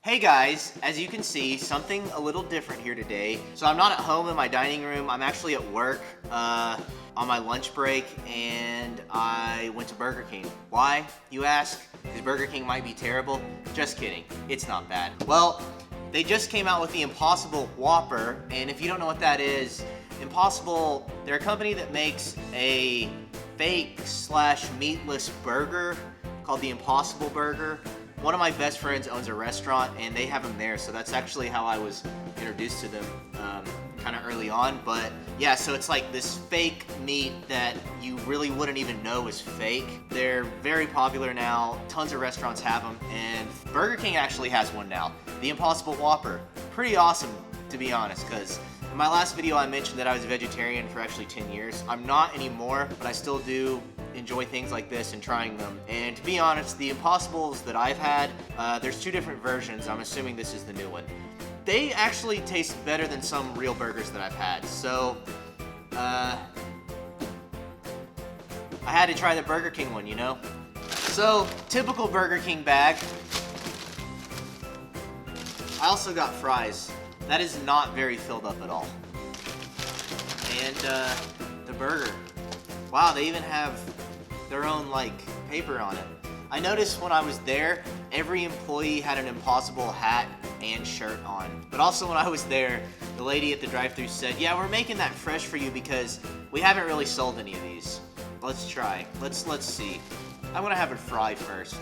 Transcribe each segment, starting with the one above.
Hey guys, as you can see, something a little different here today. So I'm not at home in my dining room, I'm actually at work on my lunch break, and I went to Burger King. Why, you ask? Because Burger King might be terrible? Just kidding, it's not bad. Well, they just came out with the Impossible Whopper, and if you don't know what that is, Impossible, they're a company that makes a fake/meatless burger called the Impossible Burger. One of my best friends owns a restaurant and they have them there, so that's actually how I was introduced to them kind of early on. But yeah, so it's like this fake meat that you really wouldn't even know is fake. They're very popular now, tons of restaurants have them, and Burger King actually has one now, the Impossible Whopper. Pretty awesome, to be honest, because in my last video I mentioned that I was a vegetarian for actually 10 years. I'm not anymore, but I still do enjoy things like this and trying them. And to be honest, the Impossibles that I've had, there's two different versions. I'm assuming this is the new one. They actually taste better than some real burgers that I've had. So, I had to try the Burger King one, you know? So, typical Burger King bag. I also got fries. That is not very filled up at all. And the burger. Wow, they even have their own like paper on it. I noticed when I was there, every employee had an Impossible hat and shirt on. But also when I was there, the lady at the drive-thru said, "Yeah, we're making that fresh for you because we haven't really sold any of these." Let's try. Let's see. I'm gonna have a fry first.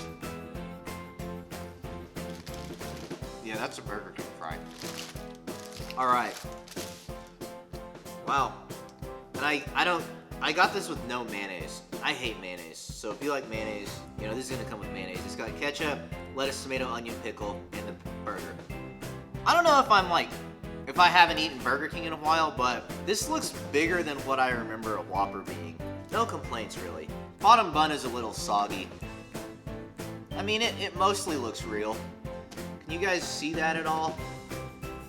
Yeah, that's a Burger King fry. All right. Wow. And I got this with no mayonnaise. I hate mayonnaise. So if you like mayonnaise, you know, this is gonna come with mayonnaise. It's got ketchup, lettuce, tomato, onion, pickle, and the burger. I don't know if I haven't eaten Burger King in a while, but this looks bigger than what I remember a Whopper being. No complaints, really. Bottom bun is a little soggy. I mean, it mostly looks real. Can you guys see that at all?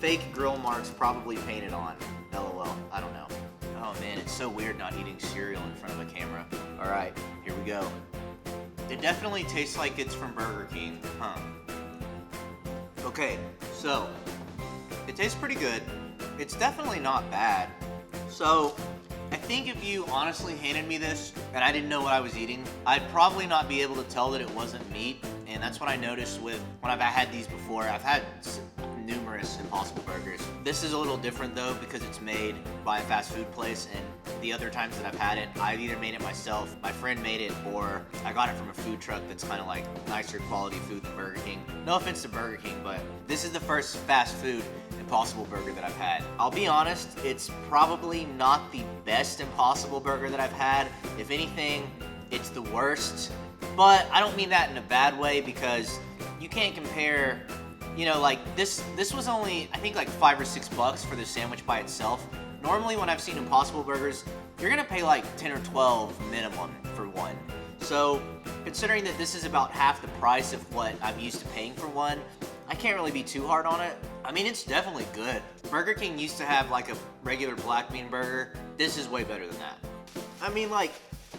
Fake grill marks probably painted on. LOL, I don't know. Oh man, it's so weird not eating cereal in front of a camera. All right, here we go. It definitely tastes like it's from Burger King, huh? Okay, so it tastes pretty good. It's definitely not bad. So I think if you honestly handed me this and I didn't know what I was eating, I'd probably not be able to tell that it wasn't meat. And that's what I noticed with when I've had these before. I've had numerous Impossible Burgers. This is a little different though because it's made by a fast food place, and the other times that I've had it, I've either made it myself, my friend made it, or I got it from a food truck that's kind of like nicer quality food than Burger King. No offense to Burger King, but this is the first fast food Impossible Burger that I've had. I'll be honest, it's probably not the best Impossible Burger that I've had. If anything, it's the worst. But I don't mean that in a bad way because you can't compare, you know, like this was only, I think, like $5 or $6 for the sandwich by itself. Normally when I've seen Impossible Burgers, you're gonna pay like 10 or 12 minimum for one. So considering that this is about half the price of what I'm used to paying for one, I can't really be too hard on it. I mean, it's definitely good. Burger King used to have like a regular black bean burger. This is way better than that. I mean, like,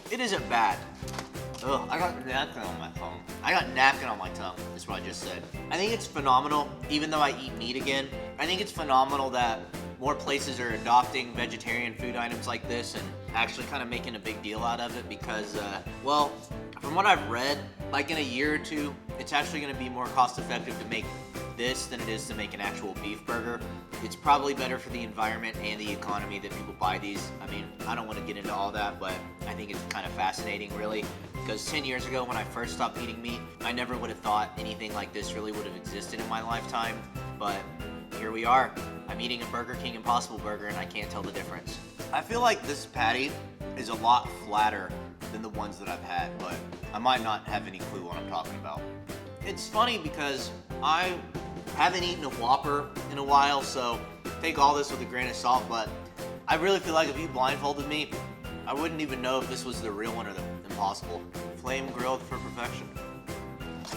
it isn't bad. Ugh, I got napkin on my tongue. I got napkin on my tongue, is what I just said. I think it's phenomenal, even though I eat meat again. I think it's phenomenal that more places are adopting vegetarian food items like this and actually kind of making a big deal out of it because, well, from what I've read, like in a year or two, it's actually going to be more cost effective to make this than it is to make an actual beef burger. It's probably better for the environment and the economy that people buy these. I mean, I don't want to get into all that, but I think it's kind of fascinating, really, because 10 years ago when I first stopped eating meat, I never would have thought anything like this really would have existed in my lifetime, but here we are. I'm eating a Burger King Impossible Burger and I can't tell the difference. I feel like this patty is a lot flatter than the ones that I've had, but I might not have any clue what I'm talking about. It's funny because I haven't eaten a Whopper in a while, so take all this with a grain of salt, but I really feel like if you blindfolded me, I wouldn't even know if this was the real one or the Impossible. Flame grilled for perfection.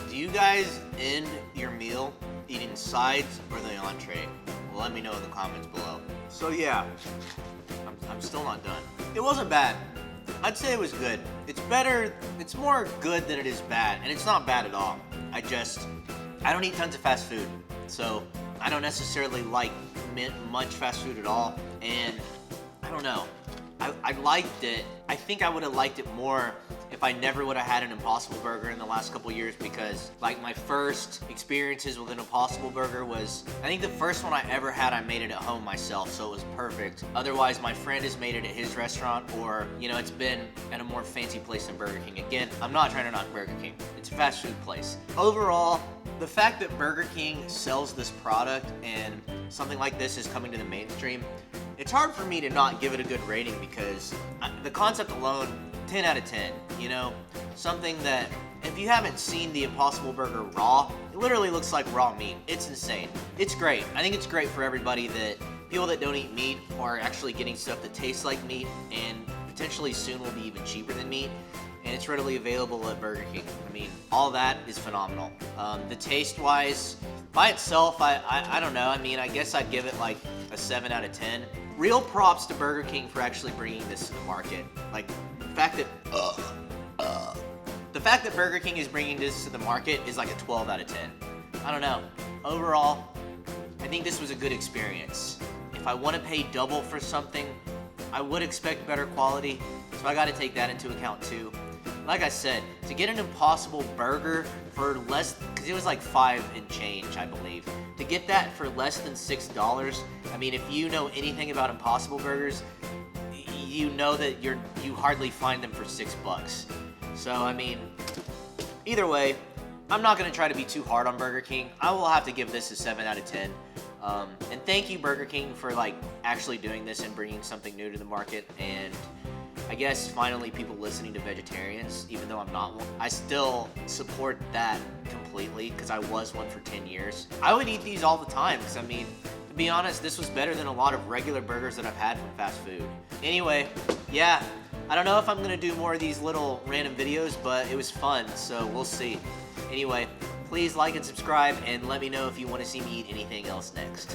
Do you guys end your meal eating sides or the entree? Well, let me know in the comments below. So yeah, I'm still not done. It wasn't bad. I'd say it was good. It's better, it's more good than it is bad, and it's not bad at all. I don't eat tons of fast food, so I don't necessarily like much fast food at all, and I don't know. I liked it. I think I would have liked it more if I never would have had an Impossible Burger in the last couple years, because like my first experiences with an Impossible Burger was, I think the first one I ever had, I made it at home myself, so it was perfect. Otherwise, my friend has made it at his restaurant, or, you know, it's been at a more fancy place than Burger King. Again, I'm not trying to knock Burger King. It's a fast food place. Overall, the fact that Burger King sells this product and something like this is coming to the mainstream, it's hard for me to not give it a good rating, because the concept alone, 10 out of 10, you know? Something that, if you haven't seen the Impossible Burger raw, it literally looks like raw meat. It's insane. It's great. I think it's great for everybody, that people that don't eat meat are actually getting stuff that tastes like meat, and potentially soon will be even cheaper than meat. And it's readily available at Burger King. I mean, all that is phenomenal. The taste-wise, by itself, I don't know. I mean, I guess I'd give it like a 7 out of 10. Real props to Burger King for actually bringing this to the market. Like, the fact that Burger King is bringing this to the market is like a 12 out of 10. I don't know. Overall, I think this was a good experience. If I want to pay double for something, I would expect better quality, so I got to take that into account too. Like I said, to get an Impossible Burger for less, because it was like $5 and change, I believe. To get that for less than $6, I mean, if you know anything about Impossible Burgers, you know that you hardly find them for $6. So, I mean, either way, I'm not going to try to be too hard on Burger King. I will have to give this a 7 out of 10. And thank you, Burger King, for like actually doing this and bringing something new to the market. And I guess finally people listening to vegetarians, even though I'm not one. I still support that completely, because I was one for 10 years. I would eat these all the time, because I mean, to be honest, this was better than a lot of regular burgers that I've had from fast food. Anyway, yeah, I don't know if I'm gonna do more of these little random videos, but it was fun, so we'll see. Anyway, please like and subscribe, and let me know if you want to see me eat anything else next.